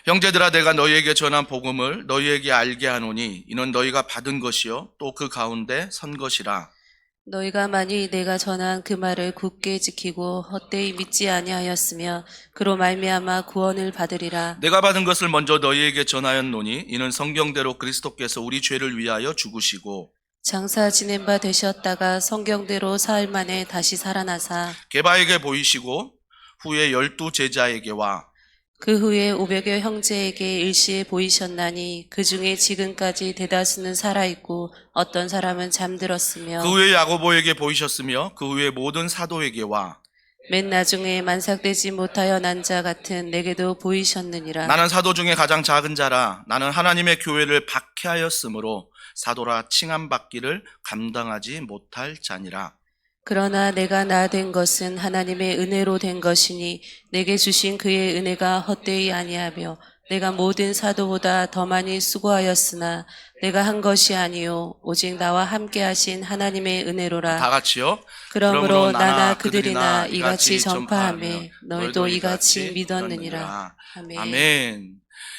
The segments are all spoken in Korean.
형제들아, 내가 너희에게 전한 복음을 너희에게 알게 하노니 이는 너희가 받은 것이요 또 그 가운데 선 것이라. 너희가 만일 내가 전한 그 말을 굳게 지키고 헛되이 믿지 아니하였으며 그로 말미암아 구원을 받으리라. 내가 받은 것을 먼저 너희에게 전하였노니 이는 성경대로 그리스도께서 우리 죄를 위하여 죽으시고 장사 지낸 바 되셨다가 성경대로 사흘 만에 다시 살아나사 게바에게 보이시고 후에 12 제자에게와 그 후에 500여 형제에게 일시에 보이셨나니 그 중에 지금까지 대다수는 살아있고 어떤 사람은 잠들었으며 그 후에 야고보에게 보이셨으며 그 후에 모든 사도에게와 맨 나중에 만삭되지 못하여 난 자 같은 내게도 보이셨느니라. 나는 사도 중에 가장 작은 자라. 나는 하나님의 교회를 박해하였으므로 사도라 칭함받기를 감당하지 못할 자니라. 그러나 내가 나 된 것은 하나님의 은혜로 된 것이니 내게 주신 그의 은혜가 헛되이 아니하며 내가 모든 사도보다 더 많이 수고하였으나 내가 한 것이 아니요 오직 나와 함께 하신 하나님의 은혜로라. 다 같이요. 그러므로 나나 그들이나 이같이 전파하며 너희도 이같이 믿었느니라. 아멘. 아멘.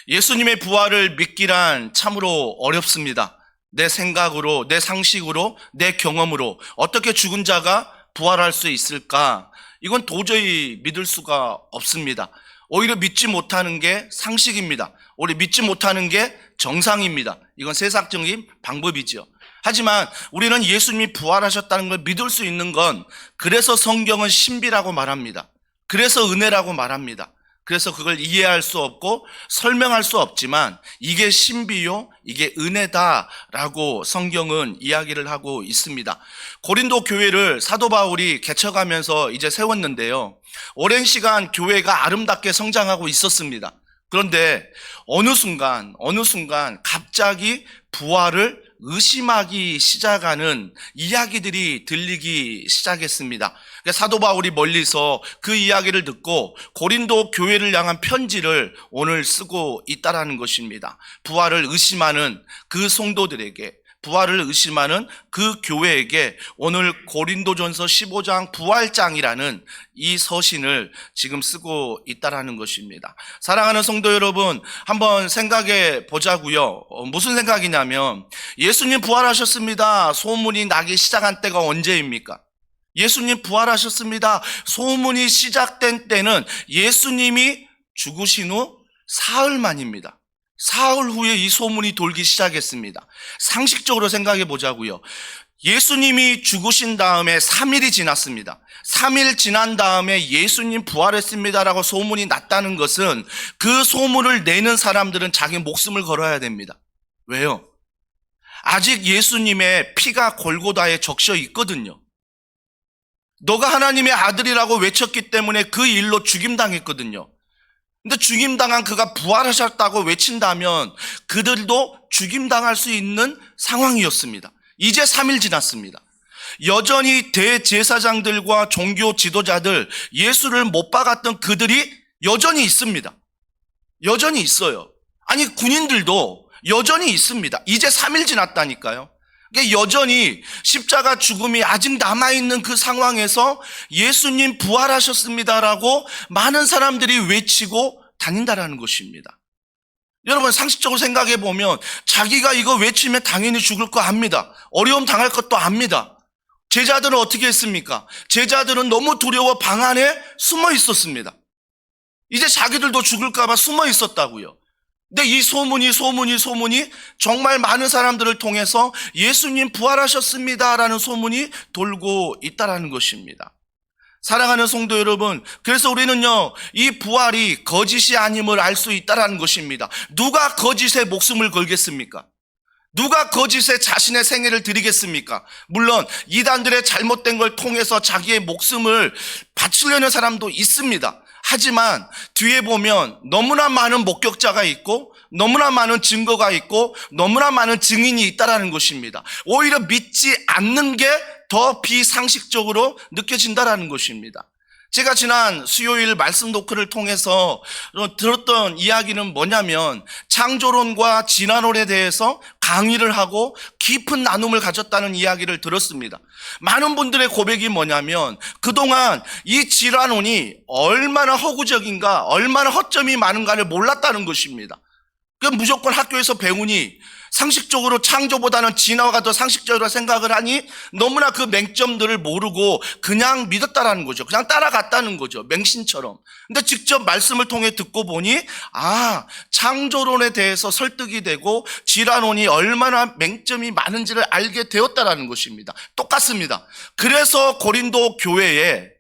예수님의 부활을 믿기란 참으로 어렵습니다. 내 생각으로, 내 상식으로, 내 경험으로 어떻게 죽은 자가 부활할 수 있을까? 이건 도저히 믿을 수가 없습니다. 오히려 믿지 못하는 게 상식입니다. 오히려 믿지 못하는 게 정상입니다. 이건 세상적인 방법이죠. 하지만 우리는 예수님이 부활하셨다는 걸 믿을 수 있는 건 그래서 성경은 신비라고 말합니다. 그래서 은혜라고 말합니다. 그래서 그걸 이해할 수 없고 설명할 수 없지만 이게 신비요, 이게 은혜다라고 성경은 이야기를 하고 있습니다. 고린도 교회를 사도 바울이 개척하면서 이제 세웠는데요. 오랜 시간 교회가 아름답게 성장하고 있었습니다. 그런데 어느 순간 갑자기 부활을 의심하기 시작하는 이야기들이 들리기 시작했습니다. 사도 바울이 멀리서 그 이야기를 듣고 고린도 교회를 향한 편지를 오늘 쓰고 있다라는 것입니다. 부활을 의심하는 그 성도들에게, 부활을 의심하는 그 교회에게 오늘 고린도전서 15장 부활장이라는 이 서신을 지금 쓰고 있다라는 것입니다. 사랑하는 성도 여러분, 한번 생각해 보자고요. 무슨 생각이냐면 예수님 부활하셨습니다. 소문이 나기 시작한 때가 언제입니까? 예수님 부활하셨습니다. 소문이 시작된 때는 예수님이 죽으신 후 사흘 만입니다. 사흘 후에 이 소문이 돌기 시작했습니다. 상식적으로 생각해 보자고요. 예수님이 죽으신 다음에 3일이 지났습니다. 3일 지난 다음에 예수님 부활했습니다라고 소문이 났다는 것은 그 소문을 내는 사람들은 자기 목숨을 걸어야 됩니다. 왜요? 아직 예수님의 피가 골고다에 적셔 있거든요. 너가 하나님의 아들이라고 외쳤기 때문에 그 일로 죽임당했거든요. 근데 죽임당한 그가 부활하셨다고 외친다면 그들도 죽임당할 수 있는 상황이었습니다. 이제 3일 지났습니다. 여전히 대제사장들과 종교 지도자들, 예수를 못 박았던 그들이 여전히 있습니다. 여전히 있어요. 아니, 군인들도 여전히 있습니다. 이제 3일 지났다니까요. 여전히 십자가 죽음이 아직 남아있는 그 상황에서 예수님 부활하셨습니다라고 많은 사람들이 외치고 다닌다라는 것입니다. 여러분, 상식적으로 생각해 보면 자기가 이거 외치면 당연히 죽을 거 압니다. 어려움 당할 것도 압니다. 제자들은 어떻게 했습니까? 제자들은 너무 두려워 방 안에 숨어 있었습니다. 이제 자기들도 죽을까 봐 숨어 있었다고요. 근데 이 소문이 정말 많은 사람들을 통해서 예수님 부활하셨습니다라는 소문이 돌고 있다라는 것입니다. 사랑하는 성도 여러분, 그래서 우리는요, 이 부활이 거짓이 아님을 알 수 있다라는 것입니다. 누가 거짓에 목숨을 걸겠습니까? 누가 거짓에 자신의 생애를 드리겠습니까? 물론 이단들의 잘못된 걸 통해서 자기의 목숨을 바치려는 사람도 있습니다. 하지만 뒤에 보면 너무나 많은 목격자가 있고 너무나 많은 증거가 있고 너무나 많은 증인이 있다라는 것입니다. 오히려 믿지 않는 게 더 비상식적으로 느껴진다라는 것입니다. 제가 지난 수요일 말씀 노크를 통해서 들었던 이야기는 뭐냐면 창조론과 진화론에 대해서 강의를 하고 깊은 나눔을 가졌다는 이야기를 들었습니다. 많은 분들의 고백이 뭐냐면 그동안 이 진화론이 얼마나 허구적인가, 얼마나 허점이 많은가를 몰랐다는 것입니다. 무조건 학교에서 배우니 상식적으로 창조보다는 진화가 더 상식적으로 생각을 하니 너무나 그 맹점들을 모르고 그냥 믿었다라는 거죠. 그냥 따라갔다는 거죠. 맹신처럼. 근데 직접 말씀을 통해 듣고 보니 창조론에 대해서 설득이 되고 진화론이 얼마나 맹점이 많은지를 알게 되었다라는 것입니다. 똑같습니다. 그래서 고린도 교회에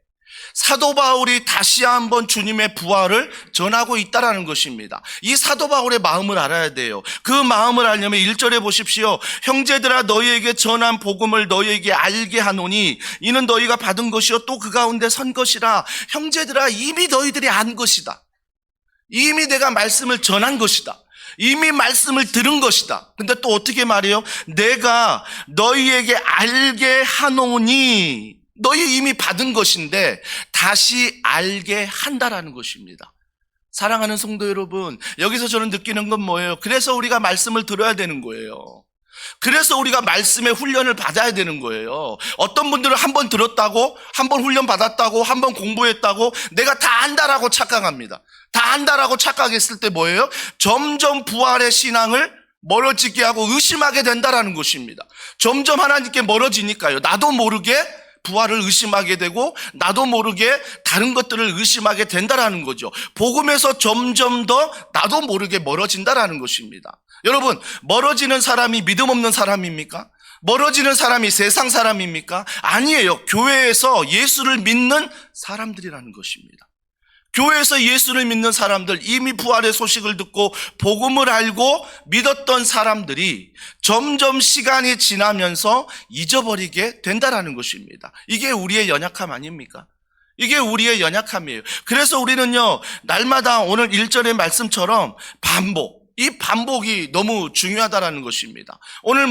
사도 바울이 다시 한번 주님의 부활을 전하고 있다라는 것입니다. 이 사도 바울의 마음을 알아야 돼요. 그 마음을 알려면 1절에 보십시오. 형제들아 너희에게 전한 복음을 너희에게 알게 하노니 이는 너희가 받은 것이요 또 그 가운데 선 것이라. 형제들아 이미 너희들이 안 것이다. 이미 내가 말씀을 전한 것이다. 이미 말씀을 들은 것이다. 근데 또 어떻게 말해요? 내가 너희에게 알게 하노니 너희 이미 받은 것인데 다시 알게 한다라는 것입니다. 사랑하는 성도 여러분, 여기서 저는 느끼는 건 뭐예요? 그래서 우리가 말씀을 들어야 되는 거예요. 그래서 우리가 말씀의 훈련을 받아야 되는 거예요. 어떤 분들은 한 번 들었다고, 한 번 훈련 받았다고, 한 번 공부했다고 내가 다 안다라고 착각합니다. 다 안다라고 착각했을 때 뭐예요? 점점 부활의 신앙을 멀어지게 하고 의심하게 된다라는 것입니다. 점점 하나님께 멀어지니까요. 나도 모르게 부활을 의심하게 되고 나도 모르게 다른 것들을 의심하게 된다라는 거죠. 복음에서 점점 더 나도 모르게 멀어진다라는 것입니다. 여러분, 멀어지는 사람이 믿음 없는 사람입니까? 멀어지는 사람이 세상 사람입니까? 아니에요. 교회에서 예수를 믿는 사람들이라는 것입니다. 교회에서 예수를 믿는 사람들, 이미 부활의 소식을 듣고 복음을 알고 믿었던 사람들이 점점 시간이 지나면서 잊어버리게 된다라는 것입니다. 이게 우리의 연약함 아닙니까? 이게 우리의 연약함이에요. 그래서 우리는요, 날마다 오늘 1절의 말씀처럼 이 반복이 너무 중요하다라는 것입니다. 오늘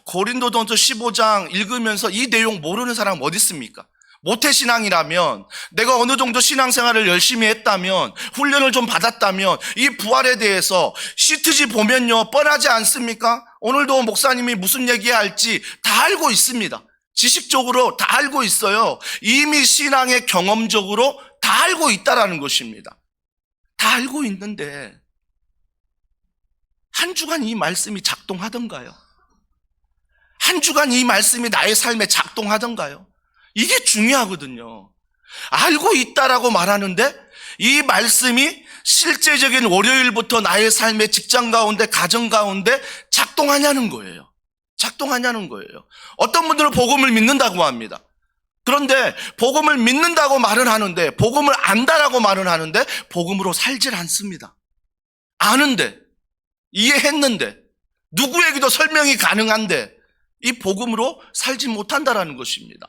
고린도전서 15장 읽으면서 이 내용 모르는 사람 어디 있습니까? 모태신앙이라면, 내가 어느 정도 신앙생활을 열심히 했다면, 훈련을 좀 받았다면 이 부활에 대해서 시트지 보면요 뻔하지 않습니까? 오늘도 목사님이 무슨 얘기할지 다 알고 있습니다. 지식적으로 다 알고 있어요. 이미 신앙의 경험적으로 다 알고 있다라는 것입니다. 다 알고 있는데 한 주간 이 말씀이 작동하던가요? 한 주간 이 말씀이 나의 삶에 작동하던가요? 이게 중요하거든요. 알고 있다라고 말하는데 이 말씀이 실제적인 월요일부터 나의 삶의 직장 가운데, 가정 가운데 작동하냐는 거예요. 작동하냐는 거예요. 어떤 분들은 복음을 믿는다고 합니다. 그런데 복음을 믿는다고 말은 하는데, 복음을 안다라고 말은 하는데 복음으로 살질 않습니다. 아는데, 이해했는데, 누구에게도 설명이 가능한데 이 복음으로 살지 못한다라는 것입니다.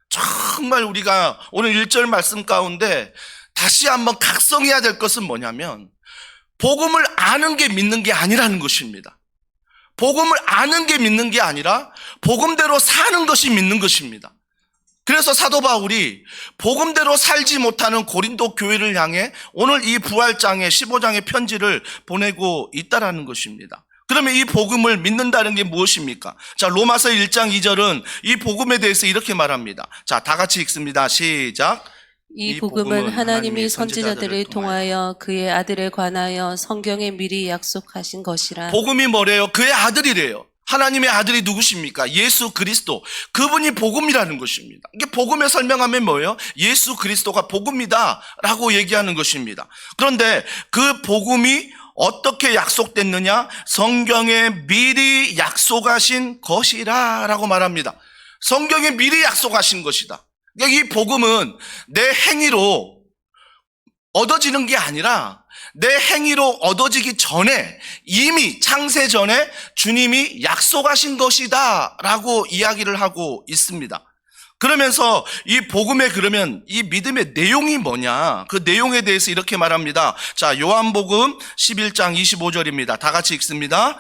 정말 우리가 오늘 1절 말씀 가운데 다시 한번 각성해야 될 것은 뭐냐면 복음을 아는 게 믿는 게 아니라는 것입니다. 복음을 아는 게 믿는 게 아니라 복음대로 사는 것이 믿는 것입니다. 그래서 사도 바울이 복음대로 살지 못하는 고린도 교회를 향해 오늘 이 부활장의 15장의 편지를 보내고 있다라는 것입니다. 그러면 이 복음을 믿는다는 게 무엇입니까? 자, 로마서 1장 2절은 이 복음에 대해서 이렇게 말합니다. 자, 다 같이 읽습니다. 시작. 이 복음은 하나님이 선지자들을 통하여 그의 아들에 관하여 성경에 미리 약속하신 것이라. 복음이 뭐래요? 그의 아들이래요. 하나님의 아들이 누구십니까? 예수 그리스도. 그분이 복음이라는 것입니다. 이게 복음의 설명하면 뭐예요? 예수 그리스도가 복음이다 라고 얘기하는 것입니다. 그런데 그 복음이 어떻게 약속됐느냐? 성경에 미리 약속하신 것이라 라고 말합니다. 성경에 미리 약속하신 것이다. 그러니까 이 복음은 내 행위로 얻어지는 게 아니라 내 행위로 얻어지기 전에, 이미 창세 전에 주님이 약속하신 것이다 라고 이야기를 하고 있습니다. 그러면서 이 복음의 그러면 이 믿음의 내용이 뭐냐? 그 내용에 대해서 이렇게 말합니다. 자, 요한복음 11장 25절입니다. 다 같이 읽습니다.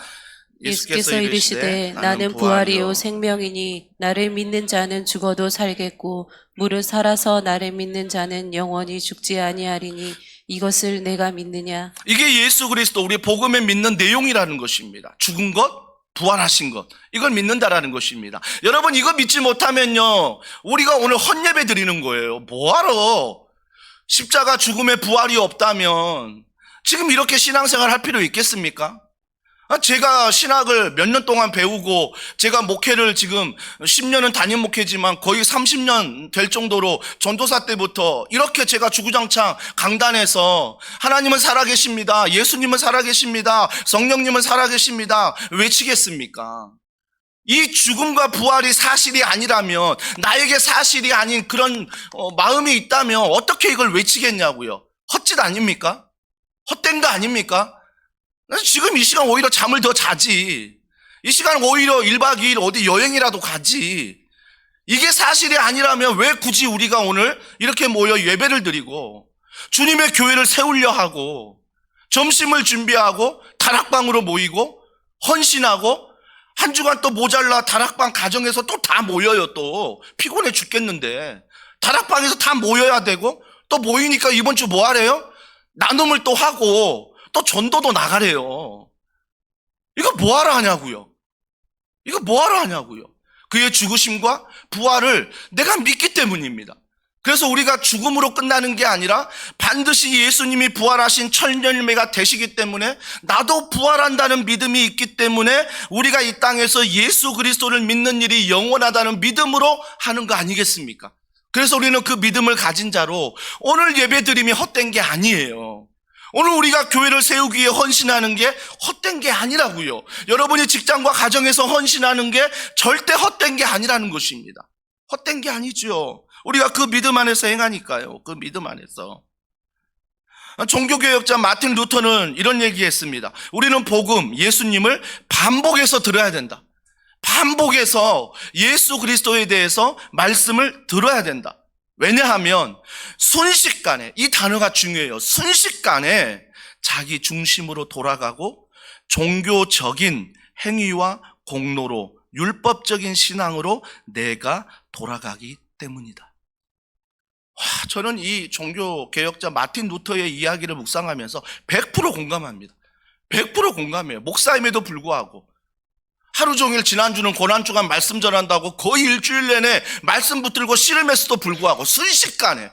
예수께서 이르시되 나는 부활이요 생명이니 나를 믿는 자는 죽어도 살겠고 무릇 살아서 나를 믿는 자는 영원히 죽지 아니하리니 이것을 내가 믿느냐. 이게 예수 그리스도 우리 복음에 믿는 내용이라는 것입니다. 죽은 것, 부활하신 것, 이걸 믿는다라는 것입니다. 여러분, 이거 믿지 못하면요, 우리가 오늘 헛예배 드리는 거예요. 뭐하러? 십자가 죽음의 부활이 없다면 지금 이렇게 신앙생활 할 필요 있겠습니까? 제가 신학을 몇 년 동안 배우고 제가 목회를 지금 10년은 담임 목회지만 거의 30년 될 정도로 전도사 때부터 이렇게 제가 주구장창 강단에서 하나님은 살아계십니다, 예수님은 살아계십니다, 성령님은 살아계십니다 외치겠습니까? 이 죽음과 부활이 사실이 아니라면, 나에게 사실이 아닌 그런 마음이 있다면 어떻게 이걸 외치겠냐고요. 헛짓 아닙니까? 헛된 거 아닙니까? 지금 이 시간 오히려 잠을 더 자지. 이 시간 오히려 1박 2일 어디 여행이라도 가지. 이게 사실이 아니라면 왜 굳이 우리가 오늘 이렇게 모여 예배를 드리고 주님의 교회를 세우려 하고 점심을 준비하고 다락방으로 모이고 헌신하고 한 주간 또 모자라 다락방 가정에서 또 다 모여요. 또 피곤해 죽겠는데 다락방에서 다 모여야 되고, 또 모이니까 이번 주 뭐 하래요? 나눔을 또 하고 또 전도도 나가래요. 이거 뭐하러 하냐고요. 이거 뭐하러 하냐고요. 그의 죽으심과 부활을 내가 믿기 때문입니다. 그래서 우리가 죽음으로 끝나는 게 아니라 반드시 예수님이 부활하신 첫 열매가 되시기 때문에, 나도 부활한다는 믿음이 있기 때문에 우리가 이 땅에서 예수 그리스도를 믿는 일이 영원하다는 믿음으로 하는 거 아니겠습니까? 그래서 우리는 그 믿음을 가진 자로 오늘 예배드림이 헛된 게 아니에요. 오늘 우리가 교회를 세우기 위해 헌신하는 게 헛된 게 아니라고요. 여러분이 직장과 가정에서 헌신하는 게 절대 헛된 게 아니라는 것입니다. 헛된 게 아니죠. 우리가 그 믿음 안에서 행하니까요. 그 믿음 안에서. 종교개혁자 마틴 루터는 이런 얘기했습니다. 우리는 복음, 예수님을 반복해서 들어야 된다. 반복해서 예수 그리스도에 대해서 말씀을 들어야 된다. 왜냐하면 순식간에, 이 단어가 중요해요. 순식간에 자기 중심으로 돌아가고 종교적인 행위와 공로로, 율법적인 신앙으로 내가 돌아가기 때문이다. 저는 이 종교개혁자 마틴 루터의 이야기를 묵상하면서 100% 공감합니다. 100% 공감해요. 목사임에도 불구하고 하루 종일 지난주는 고난주간 말씀 전한다고 거의 일주일 내내 말씀 붙들고 씨름했어도 불구하고 순식간에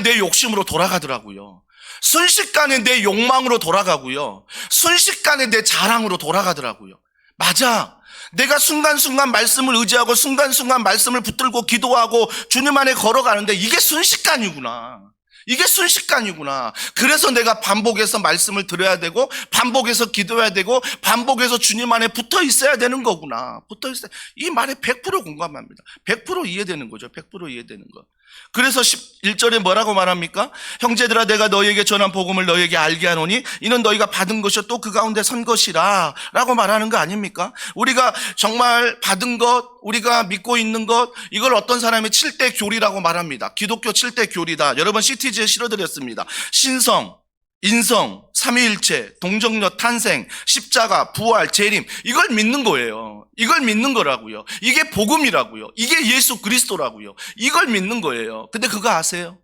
내 욕심으로 돌아가더라고요. 순식간에 내 욕망으로 돌아가고요. 순식간에 내 자랑으로 돌아가더라고요. 맞아. 내가 순간순간 말씀을 의지하고 순간순간 말씀을 붙들고 기도하고 주님 안에 걸어가는데 이게 순식간이구나. 이게 순식간이구나. 그래서 내가 반복해서 말씀을 들어야 되고, 반복해서 기도해야 되고, 반복해서 주님 안에 붙어 있어야 되는 거구나. 붙어 있어야. 이 말에 100% 공감합니다. 100% 이해되는 거죠. 100% 이해되는 거. 그래서 11절에 뭐라고 말합니까? 형제들아, 내가 너희에게 전한 복음을 너희에게 알게 하노니 이는 너희가 받은 것이요 또 그 가운데 선 것이라 라고 말하는 거 아닙니까? 우리가 정말 받은 것, 우리가 믿고 있는 것, 이걸 어떤 사람이 7대 교리라고 말합니다. 기독교 7대 교리다. 여러분 CTG에 실어드렸습니다. 신성, 인성, 삼위일체, 동정녀 탄생, 십자가, 부활, 재림, 이걸 믿는 거예요. 이걸 믿는 거라고요. 이게 복음이라고요. 이게 예수 그리스도라고요. 이걸 믿는 거예요. 근데 그거 아세요?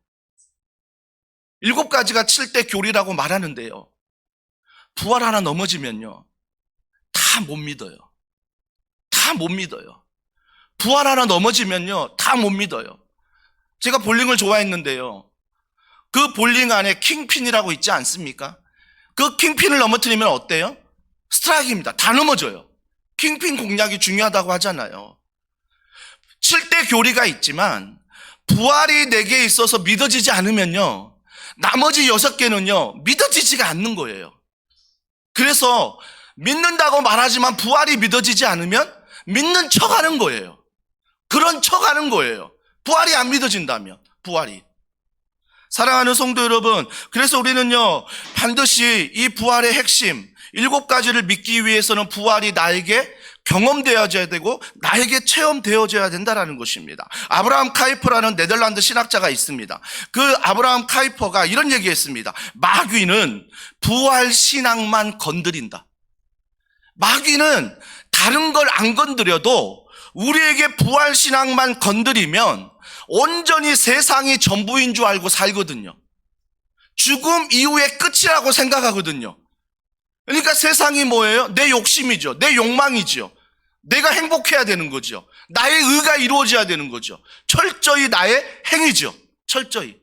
7가지가 7대 교리라고 말하는데요, 부활 하나 넘어지면요 다 못 믿어요. 다 못 믿어요. 부활 하나 넘어지면요 다 못 믿어요. 제가 볼링을 좋아했는데요, 그 볼링 안에 킹핀이라고 있지 않습니까? 그 킹핀을 넘어뜨리면 어때요? 스트라이크입니다. 다 넘어져요. 킹핀 공략이 중요하다고 하잖아요. 7대 교리가 있지만 부활이 내게 있어서 믿어지지 않으면요 나머지 6개는요 믿어지지가 않는 거예요. 그래서 믿는다고 말하지만 부활이 믿어지지 않으면 믿는 척하는 거예요. 그런 척하는 거예요. 부활이 안 믿어진다면. 부활이. 사랑하는 성도 여러분, 그래서 우리는요 반드시 이 부활의 핵심 7가지를 믿기 위해서는 부활이 나에게 경험되어져야 되고 나에게 체험되어져야 된다는 것입니다. 아브라함 카이퍼라는 네덜란드 신학자가 있습니다. 그 아브라함 카이퍼가 이런 얘기했습니다. 마귀는 부활 신앙만 건드린다. 마귀는 다른 걸 안 건드려도 우리에게 부활신앙만 건드리면 온전히 세상이 전부인 줄 알고 살거든요. 죽음 이후의 끝이라고 생각하거든요. 그러니까 세상이 뭐예요? 내 욕심이죠. 내 욕망이죠. 내가 행복해야 되는 거죠. 나의 의가 이루어져야 되는 거죠. 철저히 나의 행위죠. 철저히.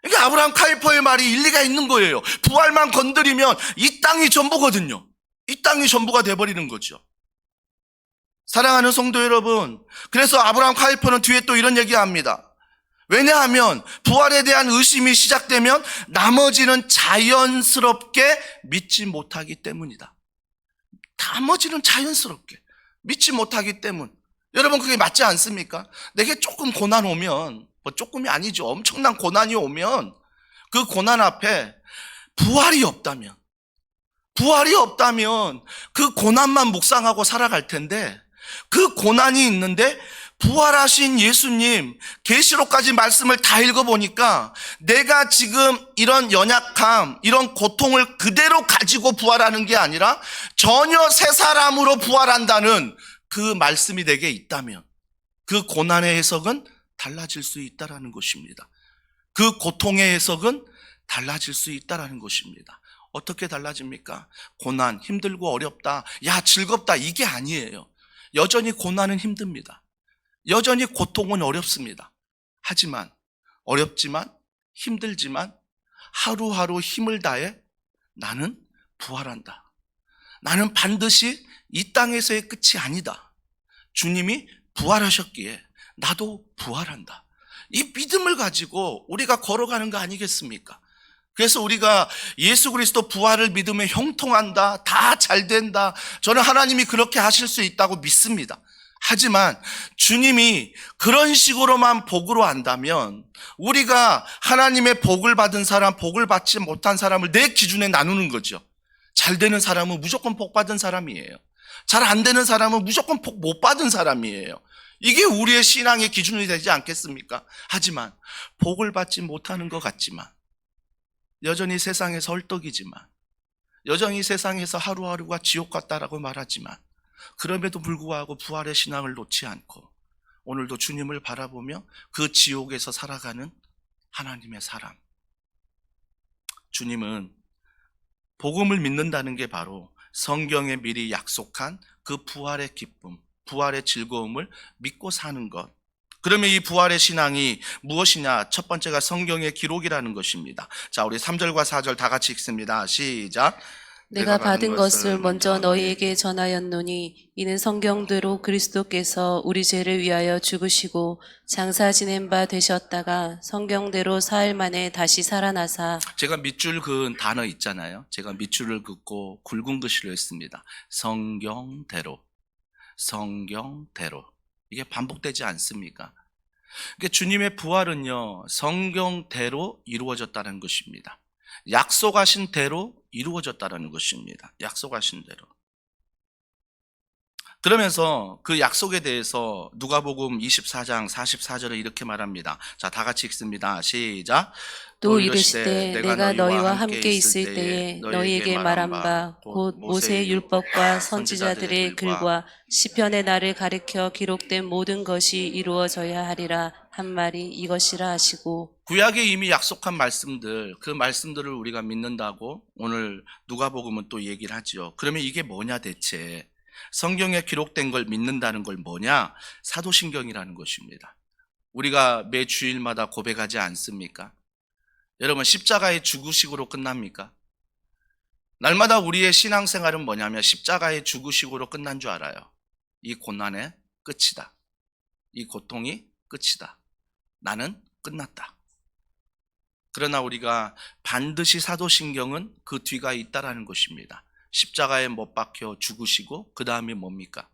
그러니까 아브라함 카이퍼의 말이 일리가 있는 거예요. 부활만 건드리면 이 땅이 전부거든요. 이 땅이 전부가 돼버리는 거죠. 사랑하는 성도 여러분, 그래서 아브라함 카이퍼는 뒤에 또 이런 얘기합니다. 왜냐하면 부활에 대한 의심이 시작되면 나머지는 자연스럽게 믿지 못하기 때문이다. 나머지는 자연스럽게 믿지 못하기 때문. 여러분, 그게 맞지 않습니까? 내게 조금 고난 오면, 뭐 조금이 아니죠. 엄청난 고난이 오면 그 고난 앞에 부활이 없다면 그 고난만 묵상하고 살아갈 텐데, 그 고난이 있는데 부활하신 예수님 계시록까지 말씀을 다 읽어보니까 내가 지금 이런 연약함, 이런 고통을 그대로 가지고 부활하는 게 아니라 전혀 새 사람으로 부활한다는 그 말씀이 내게 있다면 그 고난의 해석은 달라질 수 있다라는 것입니다. 그 고통의 해석은 달라질 수 있다라는 것입니다. 어떻게 달라집니까? 고난, 힘들고 어렵다, 야 즐겁다, 이게 아니에요. 여전히 고난은 힘듭니다. 여전히 고통은 어렵습니다. 하지만 어렵지만 힘들지만 하루하루 힘을 다해 나는 부활한다. 나는 반드시 이 땅에서의 끝이 아니다. 주님이 부활하셨기에 나도 부활한다. 이 믿음을 가지고 우리가 걸어가는 거 아니겠습니까? 그래서 우리가 예수 그리스도 부활을 믿으며 형통한다, 다 잘된다, 저는 하나님이 그렇게 하실 수 있다고 믿습니다. 하지만 주님이 그런 식으로만 복으로 한다면 우리가 하나님의 복을 받은 사람, 복을 받지 못한 사람을 내 기준에 나누는 거죠. 잘 되는 사람은 무조건 복 받은 사람이에요. 잘 안 되는 사람은 무조건 복 못 받은 사람이에요. 이게 우리의 신앙의 기준이 되지 않겠습니까? 하지만 복을 받지 못하는 것 같지만, 여전히 세상에서 헐떡이지만, 여전히 세상에서 하루하루가 지옥 같다라고 말하지만, 그럼에도 불구하고 부활의 신앙을 놓지 않고 오늘도 주님을 바라보며 그 지옥에서 살아가는 하나님의 사람. 주님은 복음을 믿는다는 게 바로 성경에 미리 약속한 그 부활의 기쁨, 부활의 즐거움을 믿고 사는 것. 그러면 이 부활의 신앙이 무엇이냐? 첫 번째가 성경의 기록이라는 것입니다. 자, 우리 3절과 4절 다 같이 읽습니다. 시작. 내가 받은 것을 먼저 너희에게 전하였노니 이는 성경대로 그리스도께서 우리 죄를 위하여 죽으시고 장사 지낸 바 되셨다가 성경대로 사흘 만에 다시 살아나사. 제가 밑줄 그은 단어 있잖아요. 제가 밑줄을 긋고 굵은 글씨로 했습니다. 성경대로. 이게 반복되지 않습니까? 그러니까 주님의 부활은요, 성경대로 이루어졌다는 것입니다. 약속하신 대로 이루어졌다는 것입니다. 약속하신 대로. 그러면서 그 약속에 대해서 누가복음 24장 44절에 이렇게 말합니다. 자, 다 같이 읽습니다. 시작. 또 이르시되 내가 너희와 함께 있을 때에 너희에게 말한 바 곧 모세의 율법과 선지자들의 글과 시편의 날을 가리켜 기록된 모든 것이 이루어져야 하리라 한 말이 이것이라 하시고. 구약에 이미 약속한 말씀들, 그 말씀들을 우리가 믿는다고 오늘 누가복음은 또 얘기를 하죠. 그러면 이게 뭐냐 대체? 성경에 기록된 걸 믿는다는 걸 뭐냐? 사도신경이라는 것입니다. 우리가 매 주일마다 고백하지 않습니까? 여러분, 십자가의 죽으식으로 끝납니까? 날마다 우리의 신앙생활은 뭐냐면 십자가의 죽으식으로 끝난 줄 알아요. 이 고난의 끝이다. 이 고통이 끝이다. 나는 끝났다. 그러나 우리가 반드시 사도신경은 그 뒤가 있다라는 것입니다. 십자가에 못 박혀 죽으시고 그 다음에 뭡니까?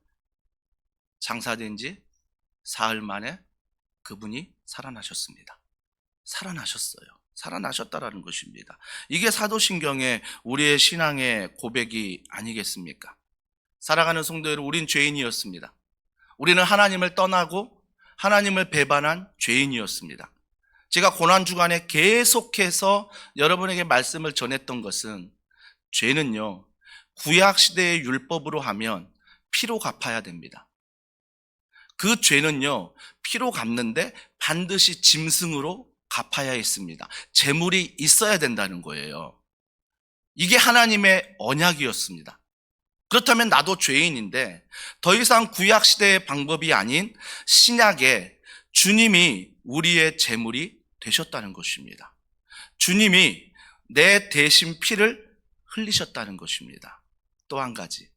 장사된 지 사흘 만에 그분이 살아나셨습니다. 살아나셨다라는 것입니다. 이게 사도신경의 우리의 신앙의 고백이 아니겠습니까? 살아가는 성도 여러분, 우린 죄인이었습니다. 우리는 하나님을 떠나고 하나님을 배반한 죄인이었습니다. 제가 고난주간에 계속해서 여러분에게 말씀을 전했던 것은 죄는요, 구약 시대의 율법으로 하면 피로 갚아야 됩니다. 그 죄는요, 피로 갚는데 반드시 짐승으로 갚아야 했습니다. 제물이 있어야 된다는 거예요. 이게 하나님의 언약이었습니다. 그렇다면 나도 죄인인데 더 이상 구약 시대의 방법이 아닌 신약에 주님이 우리의 제물이 되셨다는 것입니다. 주님이 내 대신 피를 흘리셨다는 것입니다. 또 한 가지,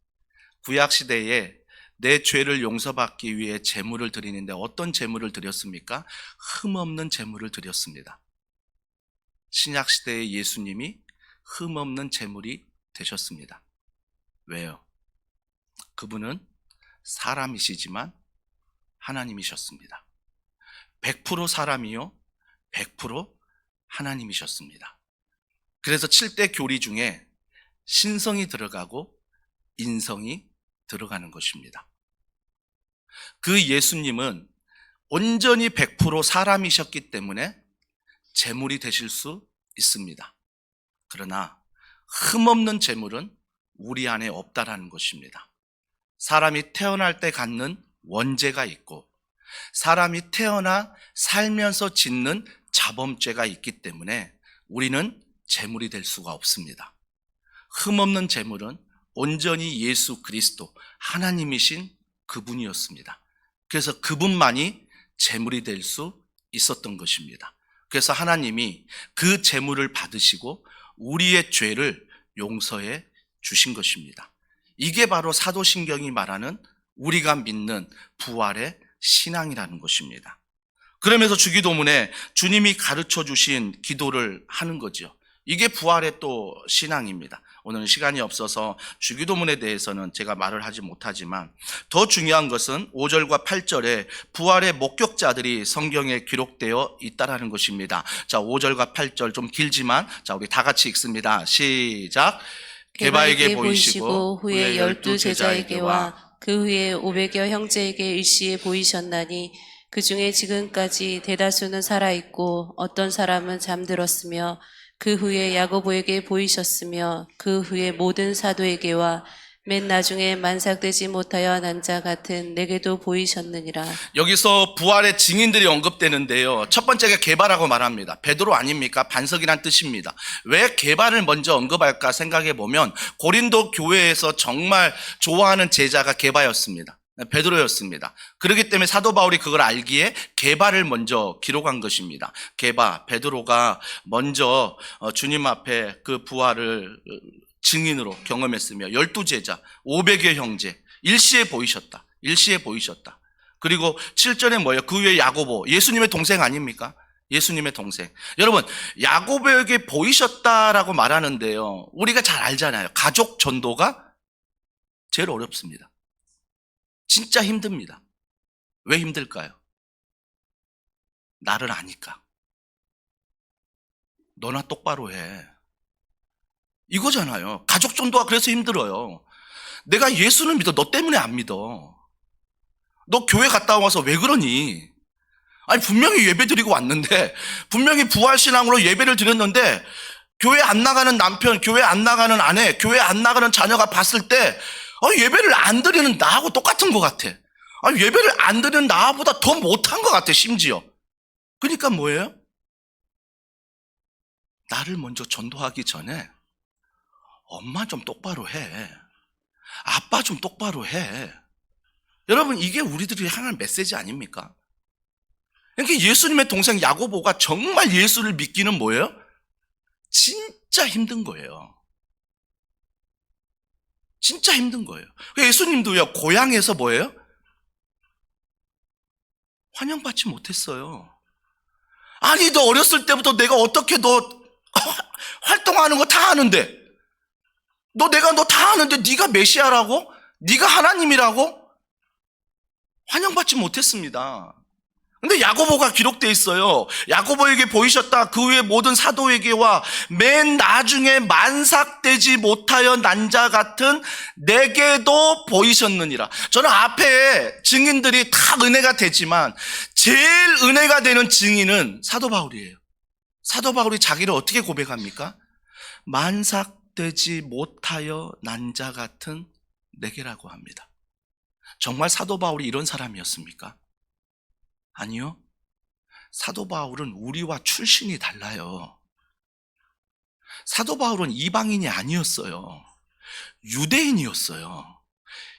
구약 시대에 내 죄를 용서받기 위해 제물을 드리는데 어떤 제물을 드렸습니까? 흠없는 제물을 드렸습니다. 신약 시대의 예수님이 흠없는 제물이 되셨습니다. 왜요? 그분은 사람이시지만 하나님이셨습니다. 100% 사람이요, 100% 하나님이셨습니다. 그래서 7대 교리 중에 신성이 들어가고 인성이 들어가는 것입니다. 그 예수님은 온전히 100% 사람이셨기 때문에 제물이 되실 수 있습니다. 그러나 흠없는 제물은 우리 안에 없다라는 것입니다. 사람이 태어날 때 갖는 원죄가 있고 사람이 태어나 살면서 짓는 자범죄가 있기 때문에 우리는 제물이 될 수가 없습니다. 흠없는 제물은 온전히 예수 그리스도 하나님이신 그분이었습니다. 그래서 그분만이 제물이 될 수 있었던 것입니다. 그래서 하나님이 그 제물을 받으시고 우리의 죄를 용서해 주신 것입니다. 이게 바로 사도신경이 말하는 우리가 믿는 부활의 신앙이라는 것입니다. 그러면서 주기도문에 주님이 가르쳐 주신 기도를 하는 거죠. 이게 부활의 또 신앙입니다. 오늘은 시간이 없어서 주기도문에 대해서는 제가 말을 하지 못하지만 더 중요한 것은 5절과 8절에 부활의 목격자들이 성경에 기록되어 있다라는 것입니다. 자, 5절과 8절 좀 길지만 자, 우리 다 같이 읽습니다. 시작. 게바에게 보이시고 후에 12제자에게와 그 후에 500여 형제에게 일시에 보이셨나니 그 중에 지금까지 대다수는 살아있고 어떤 사람은 잠들었으며 그 후에 야고보에게 보이셨으며 그 후에 모든 사도에게와 맨 나중에 만삭되지 못하여 난 자 같은 내게도 보이셨느니라. 여기서 부활의 증인들이 언급되는데요. 첫 번째가 게바라고 말합니다. 베드로 아닙니까? 반석이란 뜻입니다. 왜 게바를 먼저 언급할까 생각해 보면 고린도 교회에서 정말 좋아하는 제자가 게바였습니다. 베드로였습니다. 그렇기 때문에 사도 바울이 그걸 알기에 게바를 먼저 기록한 것입니다. 게바, 베드로가 먼저 주님 앞에 그 부활을 증인으로 경험했으며 12제자, 500여 형제, 일시에 보이셨다. 일시에 보이셨다. 그리고 7절에 뭐예요? 그 위에 야고보, 예수님의 동생 아닙니까? 예수님의 동생. 여러분, 야고보에게 보이셨다라고 말하는데요. 우리가 잘 알잖아요. 가족 전도가 제일 어렵습니다. 진짜 힘듭니다. 왜 힘들까요? 나를 아니까. 너나 똑바로 해. 이거잖아요. 가족 전도가 그래서 힘들어요. 내가 예수를 믿어. 너 때문에 안 믿어. 너 교회 갔다 와서 왜 그러니? 아니, 분명히 예배 드리고 왔는데, 분명히 부활신앙으로 예배를 드렸는데, 교회 안 나가는 남편, 교회 안 나가는 아내, 교회 안 나가는 자녀가 봤을 때, 예배를 안 드리는 나하고 똑같은 것 같아. 예배를 안 드리는 나보다 더 못한 것 같아, 심지어. 그러니까 뭐예요? 나를 먼저 전도하기 전에 엄마 좀 똑바로 해. 아빠 좀 똑바로 해. 여러분, 이게 우리들이 향한 메시지 아닙니까? 그러니까 예수님의 동생 야고보가 정말 예수를 믿기는 뭐예요? 진짜 힘든 거예요. 진짜 힘든 거예요. 예수님도요, 고향에서 뭐예요? 환영받지 못했어요. 아니, 너 어렸을 때부터 내가 어떻게 너 활동하는 거 다 아는데, 너 다 아는데 네가 메시아라고? 네가 하나님이라고? 환영받지 못했습니다. 근데 야고보가 기록되어 있어요. 야고보에게 보이셨다. 그 후에 모든 사도에게와 맨 나중에 만삭되지 못하여 난 자 같은 내게도 보이셨느니라. 저는 앞에 증인들이 다 은혜가 되지만 제일 은혜가 되는 증인은 사도 바울이에요. 사도 바울이 자기를 어떻게 고백합니까? 만삭 헛되지 못하여 난 자 같은 내게라고 합니다. 정말 사도 바울이 이런 사람이었습니까? 아니요. 사도 바울은 우리와 출신이 달라요. 사도 바울은 이방인이 아니었어요. 유대인이었어요.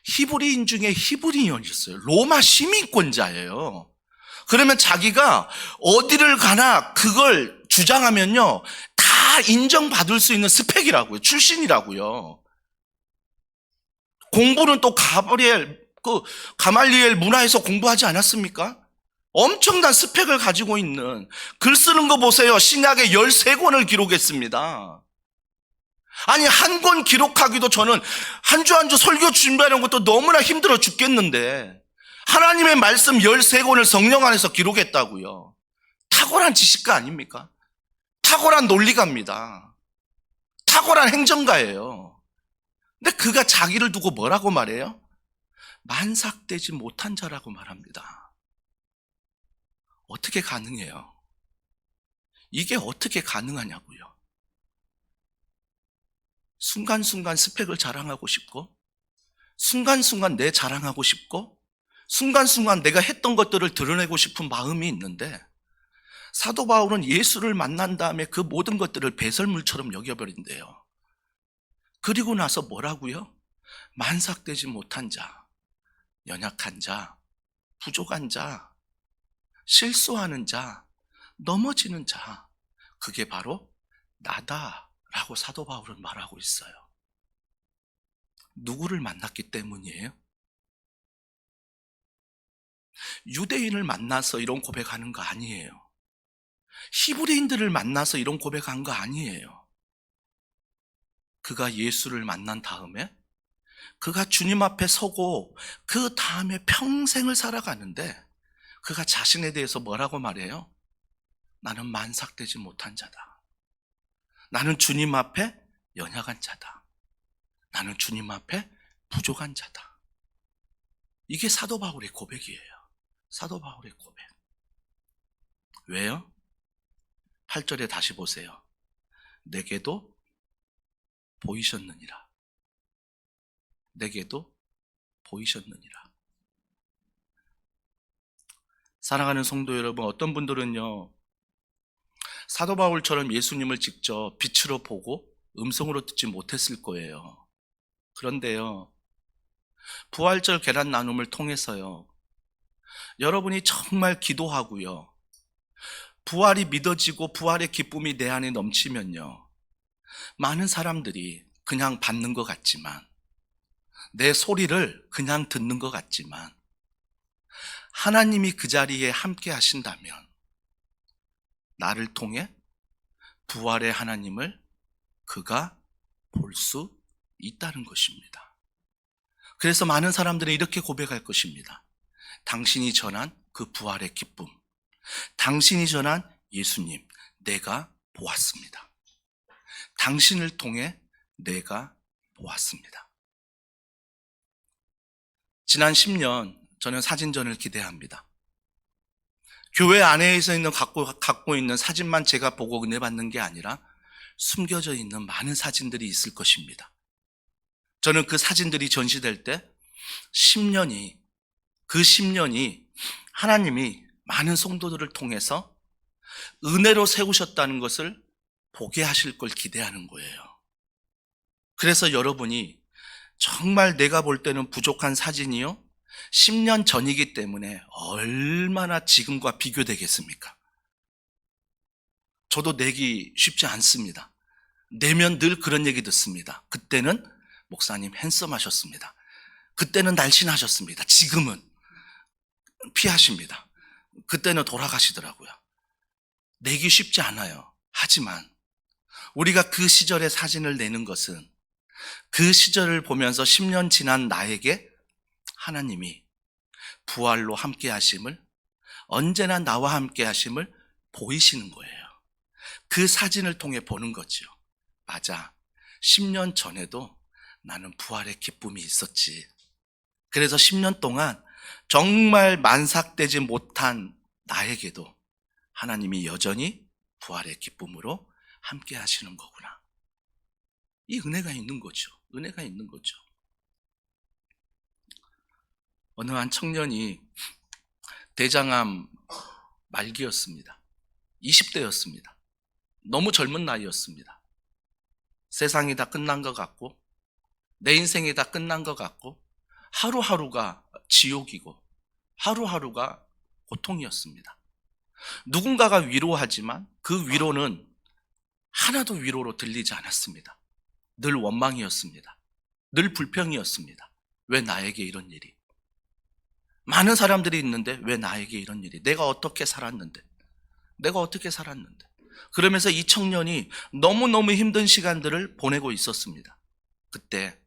히브리인 중에 히브리인이었어요. 로마 시민권자예요. 그러면 자기가 어디를 가나 그걸 주장하면요, 다 인정받을 수 있는 스펙이라고요. 출신이라고요. 공부는 또 가말리엘 문화에서 공부하지 않았습니까? 엄청난 스펙을 가지고 있는, 글 쓰는 거 보세요. 신약의 13권을 기록했습니다. 아니, 한 권 기록하기도 저는 한 주 한 주 설교 준비하는 것도 너무나 힘들어 죽겠는데 하나님의 말씀 13권을 성령 안에서 기록했다고요. 탁월한 지식가 아닙니까? 탁월한 논리가입니다. 탁월한 행정가예요. 근데 그가 자기를 두고 뭐라고 말해요? 만삭되지 못한 자라고 말합니다. 어떻게 가능해요? 이게 어떻게 가능하냐고요. 순간순간 스펙을 자랑하고 싶고, 순간순간 내 자랑하고 싶고, 순간순간 내가 했던 것들을 드러내고 싶은 마음이 있는데, 사도 바울은 예수를 만난 다음에 그 모든 것들을 배설물처럼 여겨버린대요. 그리고 나서 뭐라고요? 만삭되지 못한 자, 연약한 자, 부족한 자, 실수하는 자, 넘어지는 자, 그게 바로 나다라고 사도 바울은 말하고 있어요. 누구를 만났기 때문이에요? 유대인을 만나서 이런 고백하는 거 아니에요. 히브리인들을 만나서 이런 고백한 거 아니에요. 그가 예수를 만난 다음에 그가 주님 앞에 서고 그 다음에 평생을 살아가는데 그가 자신에 대해서 뭐라고 말해요? 나는 만삭되지 못한 자다. 나는 주님 앞에 연약한 자다. 나는 주님 앞에 부족한 자다. 이게 사도 바울의 고백이에요. 사도 바울의 고백. 왜요? 8절에 다시 보세요. 내게도 보이셨느니라. 내게도 보이셨느니라. 사랑하는 성도 여러분, 어떤 분들은요, 사도 바울처럼 예수님을 직접 빛으로 보고 음성으로 듣지 못했을 거예요. 그런데요, 부활절 계란 나눔을 통해서요, 여러분이 정말 기도하고요, 부활이 믿어지고 부활의 기쁨이 내 안에 넘치면요, 많은 사람들이 그냥 받는 것 같지만, 내 소리를 그냥 듣는 것 같지만, 하나님이 그 자리에 함께 하신다면 나를 통해 부활의 하나님을 그가 볼 수 있다는 것입니다. 그래서 많은 사람들은 이렇게 고백할 것입니다. 당신이 전한 그 부활의 기쁨, 당신이 전한 예수님, 내가 보았습니다. 당신을 통해 내가 보았습니다. 지난 10년 저는 사진전을 기대합니다. 교회 안에서 갖고 있는 사진만 제가 보고 은혜 받는 게 아니라 숨겨져 있는 많은 사진들이 있을 것입니다. 저는 그 사진들이 전시될 때 그 10년이 하나님이 많은 성도들을 통해서 은혜로 세우셨다는 것을 보게 하실 걸 기대하는 거예요. 그래서 여러분이 정말 내가 볼 때는 부족한 사진이요, 10년 전이기 때문에 얼마나 지금과 비교되겠습니까? 저도 내기 쉽지 않습니다. 내면 늘 그런 얘기 듣습니다. 그때는 목사님 핸섬하셨습니다. 그때는 날씬하셨습니다. 지금은 피하십니다. 그때는 돌아가시더라고요. 내기 쉽지 않아요. 하지만 우리가 그 시절의 사진을 내는 것은 그 시절을 보면서 10년 지난 나에게 하나님이 부활로 함께 하심을, 언제나 나와 함께 하심을 보이시는 거예요. 그 사진을 통해 보는 거죠. 맞아, 10년 전에도 나는 부활의 기쁨이 있었지. 그래서 10년 동안 정말 만삭되지 못한 나에게도 하나님이 여전히 부활의 기쁨으로 함께 하시는 거구나. 이 은혜가 있는 거죠. 은혜가 있는 거죠. 어느 한 청년이 대장암 말기였습니다. 20대였습니다. 너무 젊은 나이였습니다. 세상이 다 끝난 것 같고 내 인생이 다 끝난 것 같고 하루하루가 지옥이고 하루하루가 고통이었습니다. 누군가가 위로하지만 그 위로는 하나도 위로로 들리지 않았습니다. 늘 원망이었습니다. 늘 불평이었습니다. 왜 나에게 이런 일이? 많은 사람들이 있는데 왜 나에게 이런 일이? 내가 어떻게 살았는데? 그러면서 이 청년이 너무너무 힘든 시간들을 보내고 있었습니다. 그때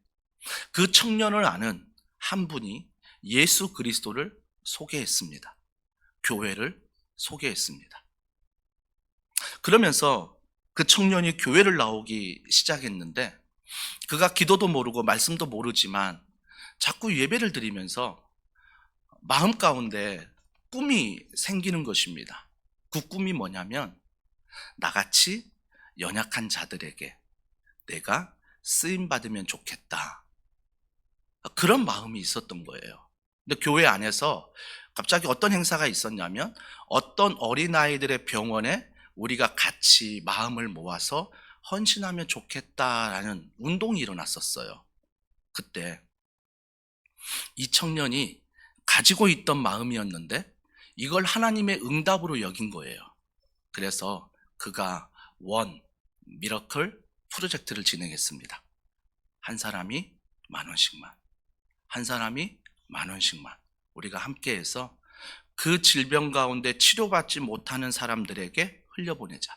그 청년을 아는 한 분이 예수 그리스도를 소개했습니다. 교회를 소개했습니다. 그러면서 그 청년이 교회를 나오기 시작했는데 그가 기도도 모르고 말씀도 모르지만 자꾸 예배를 드리면서 마음 가운데 꿈이 생기는 것입니다. 그 꿈이 뭐냐면 나같이 연약한 자들에게 내가 쓰임받으면 좋겠다. 그런 마음이 있었던 거예요. 근데 교회 안에서 갑자기 어떤 행사가 있었냐면 어떤 어린아이들의 병원에 우리가 같이 마음을 모아서 헌신하면 좋겠다라는 운동이 일어났었어요. 그때 이 청년이 가지고 있던 마음이었는데 이걸 하나님의 응답으로 여긴 거예요. 그래서 그가 미러클 프로젝트를 진행했습니다. 한 사람이 10,000원씩만, 한 사람이 10,000원씩만 우리가 함께해서 그 질병 가운데 치료받지 못하는 사람들에게 흘려보내자.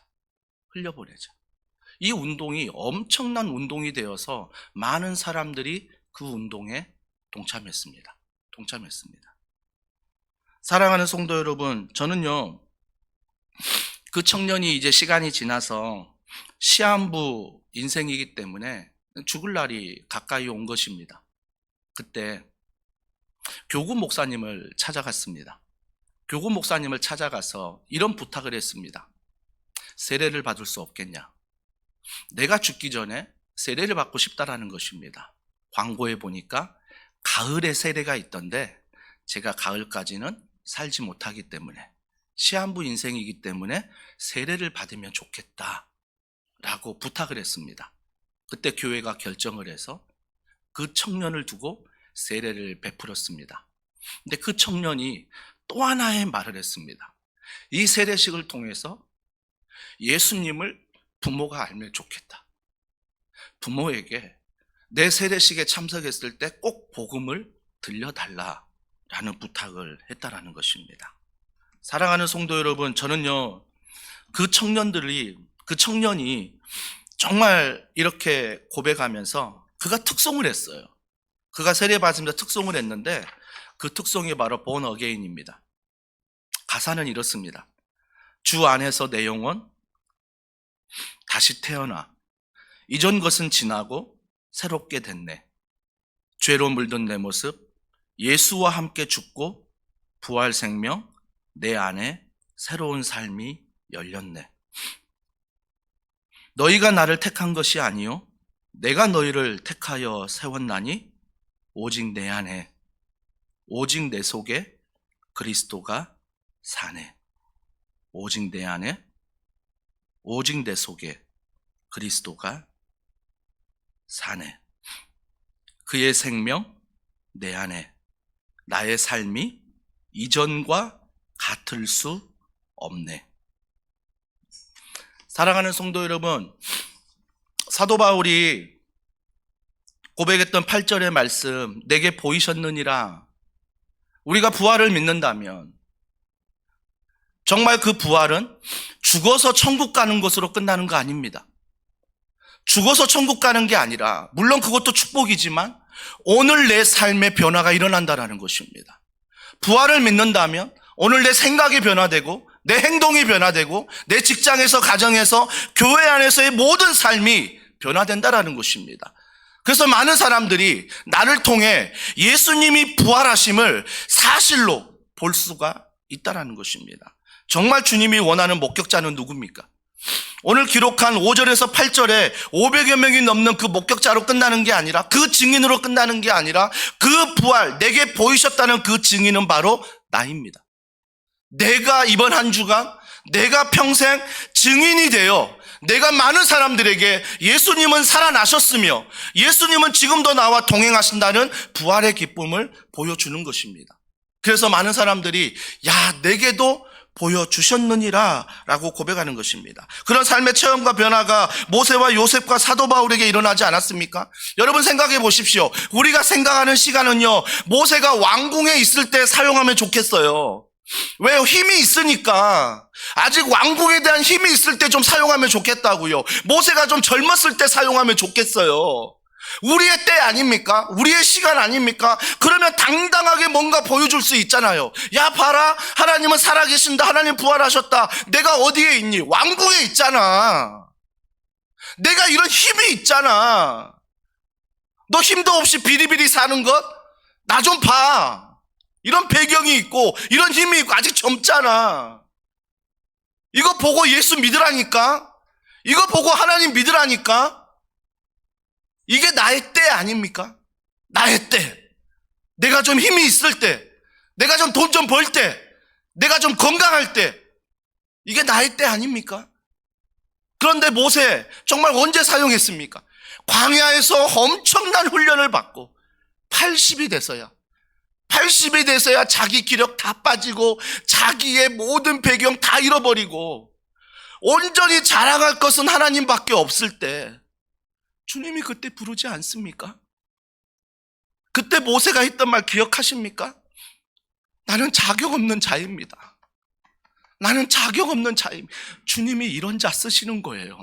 이 운동이 엄청난 운동이 되어서 많은 사람들이 그 운동에 동참했습니다. 사랑하는 성도 여러분, 저는요, 그 청년이 이제 시간이 지나서 시한부 인생이기 때문에 죽을 날이 가까이 온 것입니다. 그때 교구 목사님을 찾아갔습니다. 교구 목사님을 찾아가서 이런 부탁을 했습니다. 세례를 받을 수 없겠냐? 내가 죽기 전에 세례를 받고 싶다라는 것입니다. 광고에 보니까 가을에 세례가 있던데 제가 가을까지는 살지 못하기 때문에 시한부 인생이기 때문에 세례를 받으면 좋겠다라고 부탁을 했습니다. 그때 교회가 결정을 해서 그 청년을 두고 세례를 베풀었습니다. 근데 그 청년이 또 하나의 말을 했습니다. 이 세례식을 통해서 예수님을 부모가 알면 좋겠다. 부모에게 내 세례식에 참석했을 때 꼭 복음을 들려달라라는 부탁을 했다라는 것입니다. 사랑하는 성도 여러분, 저는요, 그 청년이 정말 이렇게 고백하면서 그가 특송을 했어요. 그가 세례 받으면서 특송을 했는데 그 특송이 바로 born again입니다. 가사는 이렇습니다. 주 안에서 내 영혼 다시 태어나 이전 것은 지나고 새롭게 됐네. 죄로 물든 내 모습 예수와 함께 죽고 부활 생명 내 안에 새로운 삶이 열렸네. 너희가 나를 택한 것이 아니요 내가 너희를 택하여 세웠나니 오직 내 안에 오직 내 속에 그리스도가 사네. 오직 내 안에 오직 내 속에 그리스도가 사네. 그의 생명 내 안에 나의 삶이 이전과 같을 수 없네. 사랑하는 성도 여러분, 사도 바울이 고백했던 8절의 말씀, 내게 보이셨느니라. 우리가 부활을 믿는다면 정말 그 부활은 죽어서 천국 가는 것으로 끝나는 거 아닙니다. 죽어서 천국 가는 게 아니라, 물론 그것도 축복이지만 오늘 내 삶의 변화가 일어난다는 것입니다. 부활을 믿는다면 오늘 내 생각이 변화되고 내 행동이 변화되고 내 직장에서 가정에서 교회 안에서의 모든 삶이 변화된다는 것입니다. 그래서 많은 사람들이 나를 통해 예수님이 부활하심을 사실로 볼 수가 있다는 것입니다. 정말 주님이 원하는 목격자는 누굽니까? 오늘 기록한 5절에서 8절에 500여 명이 넘는 그 목격자로 끝나는 게 아니라, 그 증인으로 끝나는 게 아니라, 그 부활, 내게 보이셨다는 그 증인은 바로 나입니다. 내가 이번 한 주간, 내가 평생 증인이 되어 내가 많은 사람들에게 예수님은 살아나셨으며 예수님은 지금도 나와 동행하신다는 부활의 기쁨을 보여주는 것입니다. 그래서 많은 사람들이 야, 내게도 보여주셨느니라 라고 고백하는 것입니다. 그런 삶의 체험과 변화가 모세와 요셉과 사도 바울에게 일어나지 않았습니까? 여러분 생각해 보십시오. 우리가 생각하는 시간은요, 모세가 왕궁에 있을 때 사용하면 좋겠어요. 왜요? 힘이 있으니까. 아직 왕궁에 대한 힘이 있을 때 좀 사용하면 좋겠다고요. 모세가 좀 젊었을 때 사용하면 좋겠어요. 우리의 때 아닙니까? 우리의 시간 아닙니까? 그러면 당당하게 뭔가 보여줄 수 있잖아요. 야, 봐라, 하나님은 살아계신다, 하나님 부활하셨다. 내가 어디에 있니? 왕궁에 있잖아. 내가 이런 힘이 있잖아. 너 힘도 없이 비리비리 사는 것? 나 좀 봐. 이런 배경이 있고 이런 힘이 있고 아직 젊잖아. 이거 보고 예수 믿으라니까? 이거 보고 하나님 믿으라니까? 이게 나의 때 아닙니까? 나의 때. 내가 좀 힘이 있을 때, 내가 좀 돈 좀 벌 때, 내가 좀 건강할 때, 이게 나의 때 아닙니까? 그런데 모세 정말 언제 사용했습니까? 광야에서 엄청난 훈련을 받고 80이 돼서야 자기 기력 다 빠지고 자기의 모든 배경 다 잃어버리고 온전히 자랑할 것은 하나님밖에 없을 때 주님이 그때 부르지 않습니까? 그때 모세가 했던 말 기억하십니까? 나는 자격 없는 자입니다. 나는 자격 없는 자입니다. 주님이 이런 자 쓰시는 거예요.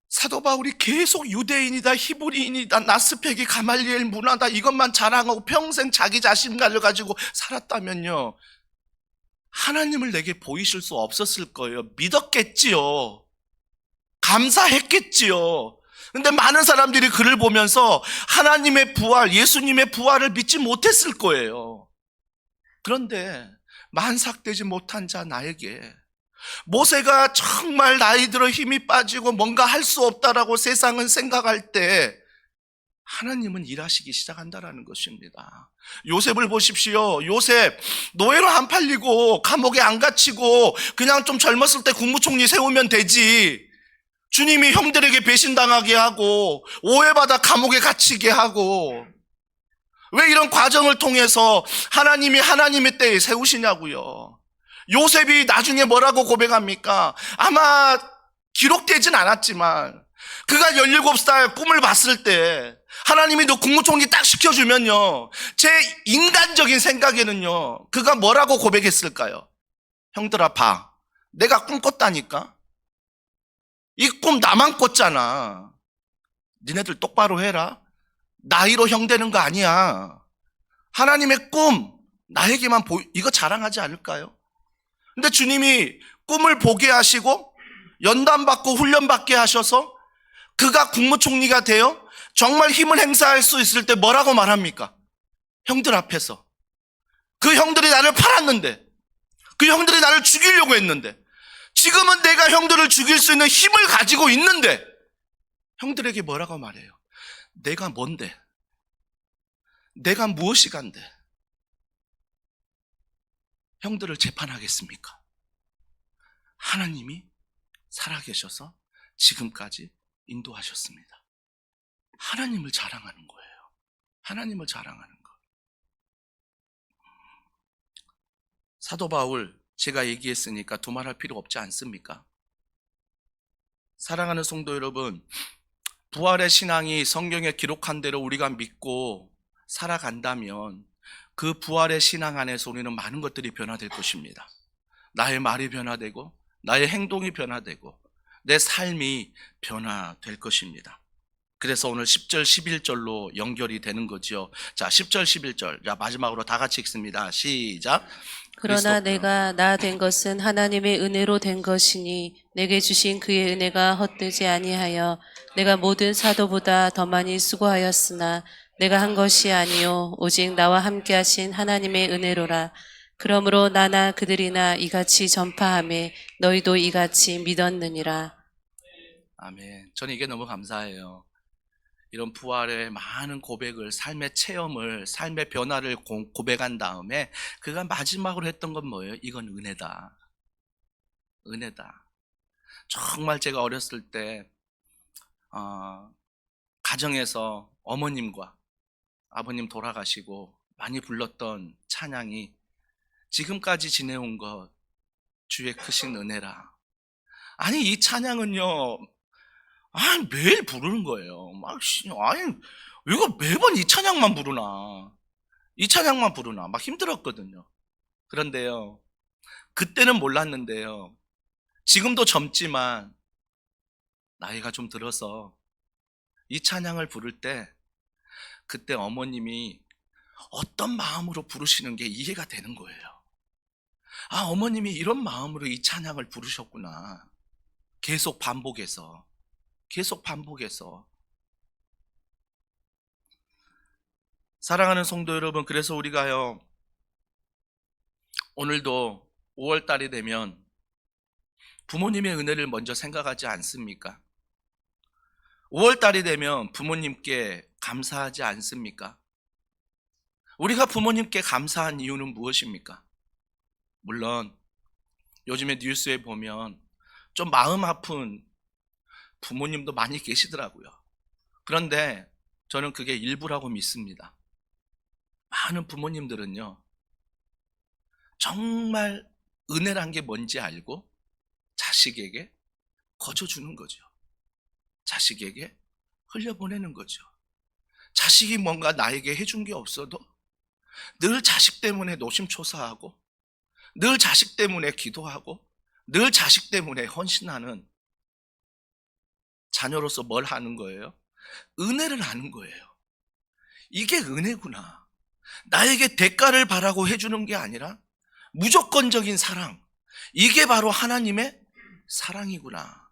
사도 바울이 계속 유대인이다, 히브리인이다, 나스펙이 가말리엘 문화다 이것만 자랑하고 평생 자기 자신감을 가지고 살았다면요, 하나님을 내게 보이실 수 없었을 거예요. 믿었겠지요. 감사했겠지요. 근데 많은 사람들이 그를 보면서 하나님의 부활, 예수님의 부활을 믿지 못했을 거예요. 그런데 만삭되지 못한 자 나에게 모세가 정말 나이 들어 힘이 빠지고 뭔가 할 수 없다라고 세상은 생각할 때 하나님은 일하시기 시작한다라는 것입니다. 요셉을 보십시오. 요셉 노예로 안 팔리고 감옥에 안 갇히고 그냥 좀 젊었을 때 국무총리 세우면 되지. 주님이 형들에게 배신당하게 하고 오해받아 감옥에 갇히게 하고, 왜 이런 과정을 통해서 하나님이 하나님의 때에 세우시냐고요. 요셉이 나중에 뭐라고 고백합니까? 아마 기록되진 않았지만 그가 17살 꿈을 봤을 때 하나님이 너 국무총리 딱 시켜주면요, 제 인간적인 생각에는요, 그가 뭐라고 고백했을까요? 형들아 봐, 내가 꿈 꿨다니까. 이 꿈 나만 꿨잖아. 니네들 똑바로 해라. 나이로 형 되는 거 아니야. 하나님의 꿈 나에게만 이거 자랑하지 않을까요? 근데 주님이 꿈을 보게 하시고 연단받고 훈련받게 하셔서 그가 국무총리가 되어 정말 힘을 행사할 수 있을 때 뭐라고 말합니까? 형들 앞에서. 그 형들이 나를 팔았는데, 그 형들이 나를 죽이려고 했는데, 지금은 내가 형들을 죽일 수 있는 힘을 가지고 있는데 형들에게 뭐라고 말해요? 내가 뭔데? 내가 무엇이 간데 형들을 재판하겠습니까? 하나님이 살아계셔서 지금까지 인도하셨습니다. 하나님을 자랑하는 거예요. 하나님을 자랑하는 거. 사도 바울, 제가 얘기했으니까 두말할 필요 없지 않습니까? 사랑하는 성도 여러분, 부활의 신앙이 성경에 기록한 대로 우리가 믿고 살아간다면 그 부활의 신앙 안에서 우리는 많은 것들이 변화될 것입니다. 나의 말이 변화되고 나의 행동이 변화되고 내 삶이 변화될 것입니다. 그래서 오늘 10절, 11절로 연결이 되는 거죠. 자, 10절, 11절. 자, 마지막으로 다 같이 읽습니다. 시작. 그러나 내가 나 된 것은 하나님의 은혜로 된 것이니 내게 주신 그의 은혜가 헛되지 아니하여 내가 모든 사도보다 더 많이 수고하였으나 내가 한 것이 아니요 오직 나와 함께 하신 하나님의 은혜로라. 그러므로 나나 그들이나 이같이 전파하매 너희도 이같이 믿었느니라. 아멘. 저는 이게 너무 감사해요. 이런 부활의 많은 고백을, 삶의 체험을, 삶의 변화를 고백한 다음에 그가 마지막으로 했던 건 뭐예요? 이건 은혜다. 은혜다. 정말 제가 어렸을 때 가정에서 어머님과 아버님 돌아가시고 많이 불렀던 찬양이 지금까지 지내온 것 주의 크신 은혜라. 아니 이 찬양은요, 매일 부르는 거예요. 왜 이거 매번 이 찬양만 부르나, 이 찬양만 부르나 막 힘들었거든요. 그런데요, 그때는 몰랐는데요, 지금도 젊지만 나이가 좀 들어서 이 찬양을 부를 때 그때 어머님이 어떤 마음으로 부르시는 게 이해가 되는 거예요. 어머님이 이런 마음으로 이 찬양을 부르셨구나. 계속 반복해서. 사랑하는 성도 여러분, 그래서 우리가요, 오늘도 5월달이 되면 부모님의 은혜를 먼저 생각하지 않습니까? 5월달이 되면 부모님께 감사하지 않습니까? 우리가 부모님께 감사한 이유는 무엇입니까? 물론 요즘에 뉴스에 보면 좀 마음 아픈 부모님도 많이 계시더라고요. 그런데 저는 그게 일부라고 믿습니다. 많은 부모님들은요, 정말 은혜란 게 뭔지 알고 자식에게 거저주는 거죠. 자식에게 흘려보내는 거죠. 자식이 뭔가 나에게 해준 게 없어도 늘 자식 때문에 노심초사하고, 늘 자식 때문에 기도하고, 늘 자식 때문에 헌신하는 자녀로서 뭘 하는 거예요? 은혜를 하는 거예요. 이게 은혜구나. 나에게 대가를 바라고 해주는 게 아니라 무조건적인 사랑. 이게 바로 하나님의 사랑이구나.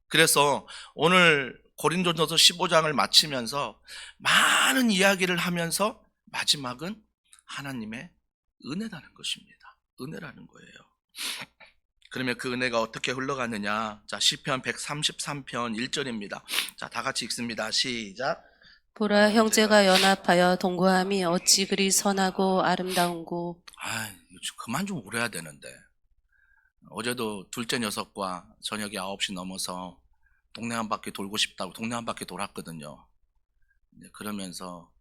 그래서 오늘 고린도전서 15장을 마치면서 많은 이야기를 하면서 마지막은 하나님의 은혜라는 것입니다. 은혜라는 거예요. 그러면 그 은혜가 어떻게 흘러가느냐? 자, 시편 133편 1절입니다. 자, 다 같이 읽습니다. 시작. 보라, 형제가 연합하여 동거함이 어찌 그리 선하고 아름다운고. 그만 좀 울어야 되는데. 어제도 둘째 녀석과 저녁에 9시 넘어서 동네 한 바퀴 돌고 싶다고 동네 한 바퀴 돌았거든요. 그러면서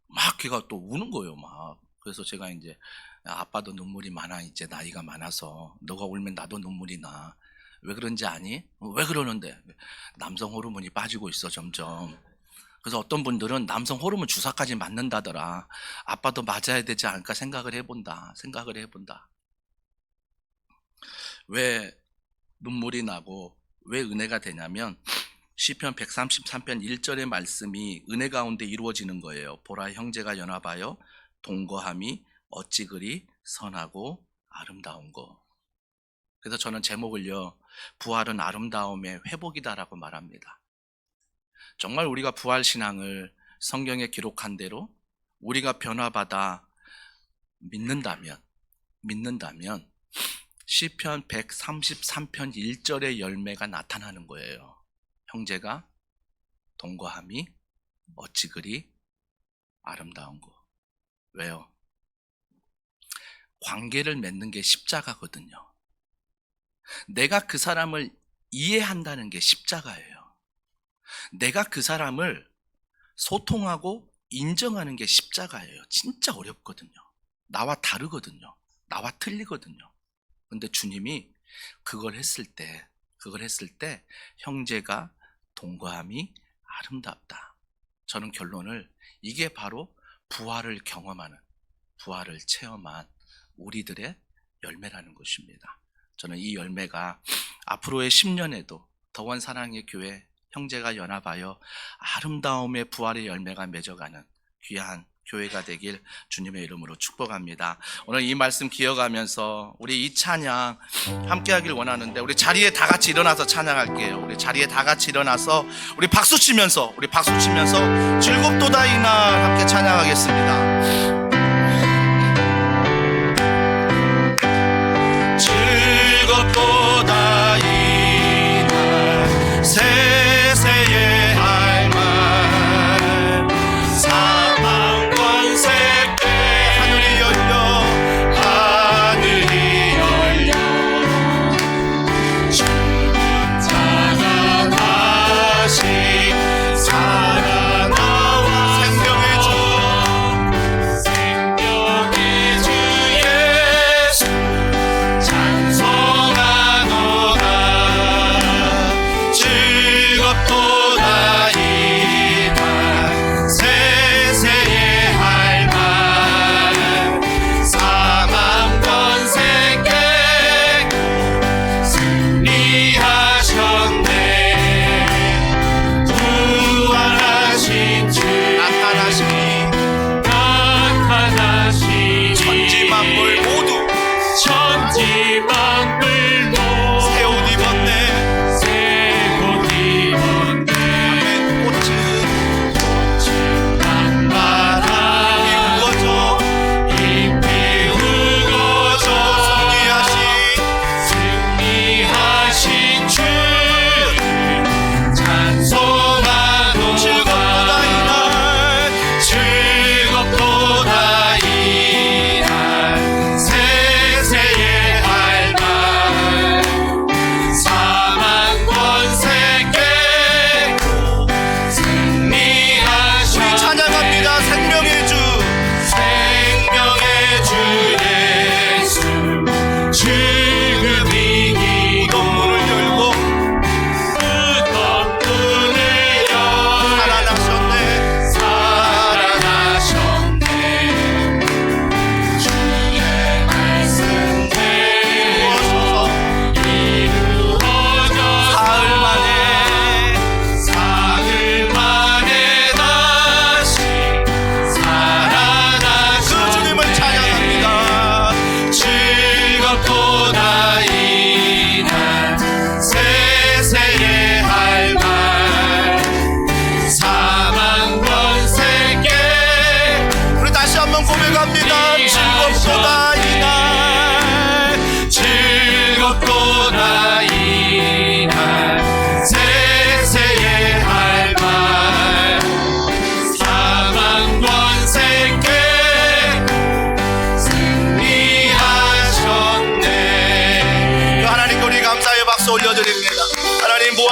막 걔가 또 우는 거예요, 막. 그래서 제가 이제, 아빠도 눈물이 많아. 이제 나이가 많아서 너가 울면 나도 눈물이 나. 왜 그런지 아니? 왜 그러는데? 남성 호르몬이 빠지고 있어, 점점. 그래서 어떤 분들은 남성 호르몬 주사까지 맞는다더라. 아빠도 맞아야 되지 않을까 생각을 해본다. 왜 눈물이 나고 왜 은혜가 되냐면 시편 133편 1절의 말씀이 은혜 가운데 이루어지는 거예요. 보라, 형제가 연합하여 동거함이 어찌 그리 선하고 아름다운 거. 그래서 저는 제목을요, 부활은 아름다움의 회복이다라고 말합니다. 정말 우리가 부활신앙을 성경에 기록한 대로 우리가 변화받아 믿는다면 시편 133편 1절의 열매가 나타나는 거예요. 형제가 동거함이 어찌 그리 아름다운 거. 왜요? 관계를 맺는 게 십자가거든요. 내가 그 사람을 이해한다는 게 십자가예요. 내가 그 사람을 소통하고 인정하는 게 십자가예요. 진짜 어렵거든요. 나와 다르거든요. 나와 틀리거든요. 근데 주님이 그걸 했을 때 형제가 동거함이 아름답다. 저는 결론을, 이게 바로 부활을 경험하는, 부활을 체험한 우리들의 열매라는 것입니다. 저는 이 열매가 앞으로의 10년에도 더원 사랑의 교회 형제가 연합하여 아름다움의 부활의 열매가 맺어가는 귀한 교회가 되길 주님의 이름으로 축복합니다. 오늘 이 말씀 기억하면서 우리 이 찬양 함께 하길 원하는데, 우리 자리에 다 같이 일어나서 찬양할게요. 우리 자리에 다 같이 일어나서 우리 박수 치면서 즐겁도다 이날 함께 찬양하겠습니다.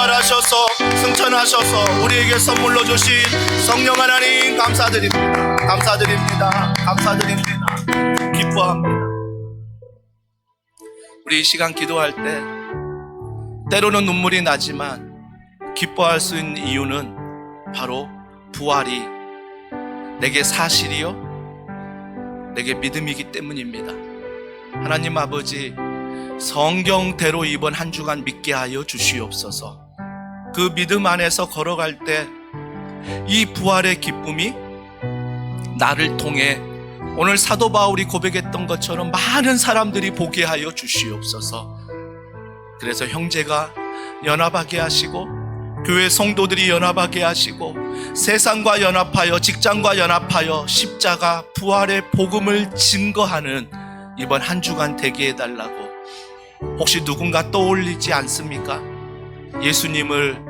부활하셔서 승천하셔서 우리에게 선물로 주신 성령 하나님 감사드립니다. 감사드립니다. 감사드립니다. 기뻐합니다. 우리 이 시간 기도할 때 때로는 눈물이 나지만 기뻐할 수 있는 이유는 바로 부활이 내게 사실이요 내게 믿음이기 때문입니다. 하나님 아버지, 성경대로 이번 한 주간 믿게 하여 주시옵소서. 그 믿음 안에서 걸어갈 때 이 부활의 기쁨이 나를 통해 오늘 사도 바울이 고백했던 것처럼 많은 사람들이 보게 하여 주시옵소서. 그래서 형제가 연합하게 하시고 교회 성도들이 연합하게 하시고 세상과 연합하여 직장과 연합하여 십자가 부활의 복음을 증거하는 이번 한 주간 되게 해달라고. 혹시 누군가 떠올리지 않습니까? 예수님을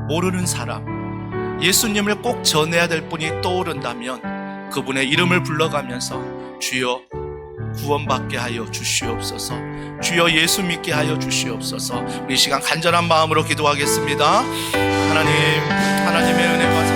모르는 사람, 예수님을 꼭 전해야 될 분이 떠오른다면 그분의 이름을 불러가면서 주여 구원받게 하여 주시옵소서, 주여 예수 믿게 하여 주시옵소서. 우리 이 시간 간절한 마음으로 기도하겠습니다. 하나님, 하나님의 은혜와